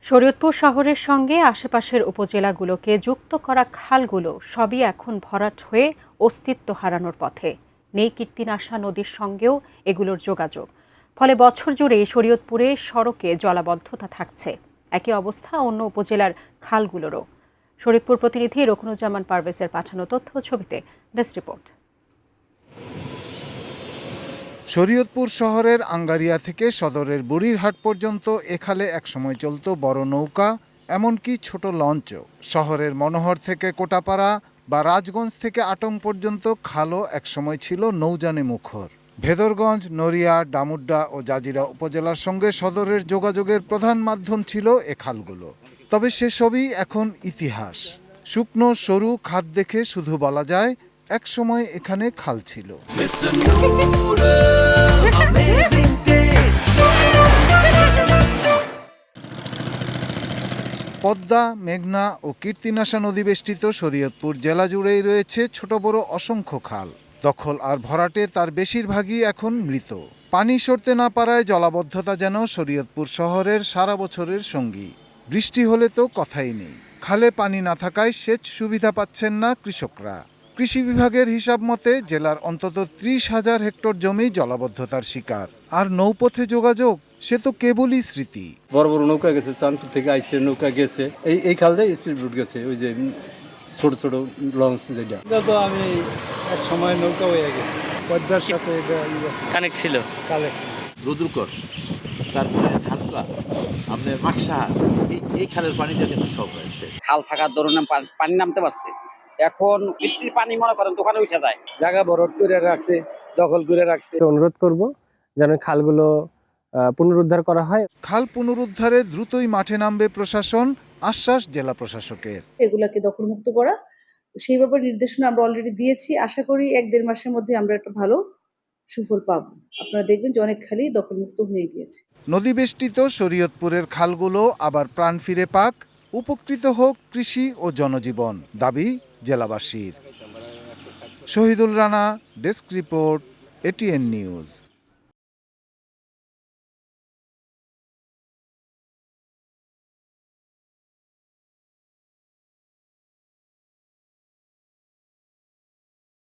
শরীয়তপুর শহরের সঙ্গে আশেপাশের উপজেলাগুলোকে যুক্ত করা খালগুলো সবই এখন ভরাট হয়ে অস্তিত্ব হারানোর পথে। নেই কীর্তিনাশা নদীর সঙ্গেও এগুলোর যোগাযোগ। ফলে বছর জুড়ে শরীয়তপুরে সড়কে জলাবদ্ধতা থাকছে। একই অবস্থা অন্য উপজেলার খালগুলোরও। শরীয়তপুর প্রতিনিধি রুকনুজ্জামান পারভেজের পাঠানো তথ্য ছবিতে ডেস্ক রিপোর্ট। শরীয়তপুর শহরের আঙ্গারিয়া থেকে সদরের বুড়িরহাট পর্যন্ত এ খালে একসময় চলত বড় নৌকা, এমনকি ছোট লঞ্চও। শহরের মনোহর থেকে কোটাপাড়া বা রাজগঞ্জ থেকে আটং পর্যন্ত খালও একসময় ছিল নৌযানে মুখর। ভেদরগঞ্জ, নড়িয়া, ডামুড্ডা ও জাজিরা উপজেলার সঙ্গে সদরের যোগাযোগের প্রধান মাধ্যম ছিল এ খালগুলো। তবে সেসবই এখন ইতিহাস। শুকনো সরু খাদ দেখে শুধু বলা যায় একসময় এখানে খাল ছিল। পদ্মা, মেঘনা ও কীর্তিনাশা নদী বেষ্টিত শরীয়তপুর জেলা জুড়েই রয়েছে ছোট বড় অসংখ্য খাল। দখল আর ভরাটে তার বেশিরভাগই এখন মৃত। পানি সরতে না পারায় জলাবদ্ধতা যেন শরীয়তপুর শহরের সারা বছরের সঙ্গী। বৃষ্টি হলে তো কথাই নেই। খালে পানি না থাকায় সেচ সুবিধা পাচ্ছেন না কৃষকরা। কৃষি বিভাগের হিসাব মতে জেলার অন্তত ৩০,০০০ হেক্টর জমি জলাবদ্ধতার শিকার। আর নৌপথে যোগাযোগ, সে তো কেবলই স্মৃতি। বড় বড় নৌকা গেছে, চাঁদপুর থেকে আইসে নৌকা গেছে, এই খাল দিয়ে স্পিড বোট গেছে, ওই যে ছোট ছোট লঞ্চ যেটা। তো আমি এক সময় নৌকা হয়ে গেছে, পদ্মার সাথে কানেক্ট ছিল। রুদ্রকর, তারপরে ধানকা, আপনার মাকসাহার, এই খালের পানিটা কিন্তু সব শেষ। খাল থাকার দরুন পানি নামতে পারছে। এখন বৃষ্টির পানি মনে করেন দোকানে উঠে যায়। জায়গা ভরট করে রাখছে, দখল করে রাখছে। অনুরোধ করব যেন খালগুলো পুনরুদ্ধার করা হয়। খাল পুনরুদ্ধারে দ্রুতই মাঠে নামবে প্রশাসন, আশ্বাস জেলা প্রশাসকের। এগুলাকে দখলমুক্ত করা, সেই ব্যাপারে নির্দেশনা আমরা অলরেডি দিয়েছি। আশা করি ১-১.৫ মাসের মধ্যে আমরা একটা ভালো সুফল পাবো। আপনারা দেখবেন যে অনেক খালই দখলমুক্ত হয়ে গিয়েছে। নদী বেষ্টিত শরীয়তপুরের খালগুলো আবার প্রাণ ফিরে পাক, উপকৃত হোক কৃষি ও জনজীবন, দাবি জেলাবাসীর। Shahidul Rana, desk report, ATN news.